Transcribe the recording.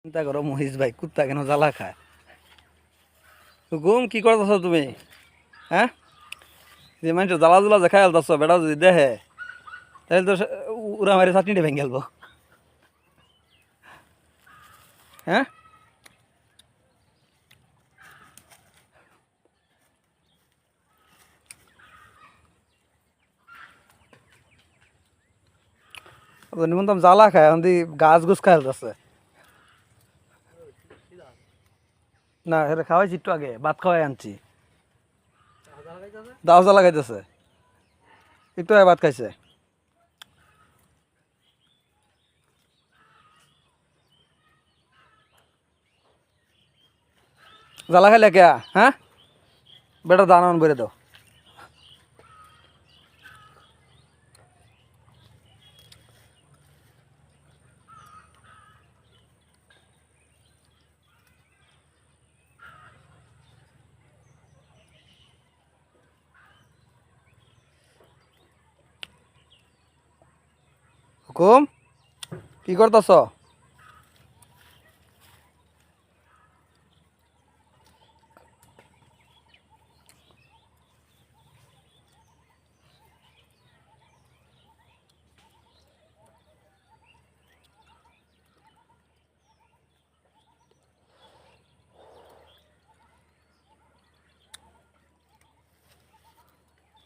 চিন্তা করো মহিষ ভাই কুত্তা কেন জ্বালা খায়। হুকুম কি করতেছ তুমি? হ্যাঁ, যে মানুষ জ্বালা জুলা যে খাই আলতাছ বেটা যদি দেখে তাহলে তো উড়া মারি চাটনিটা ভেঙে গেলবো। হ্যাঁ, নিমন্তম জ্বালা খায় এখন গাছ গুছ খাই আলতাছে। না এটা খাওয়াইছি একটু আগে, ভাত খাওয়াই আনছি। দাও জ্বালা খাইতেছে, একটু আগে ভাত খাইছে। জ্বালা খাইলে কে? হ্যাঁ, বেটা দানা বেড়ে দাও। হুকুম কি করতেছ?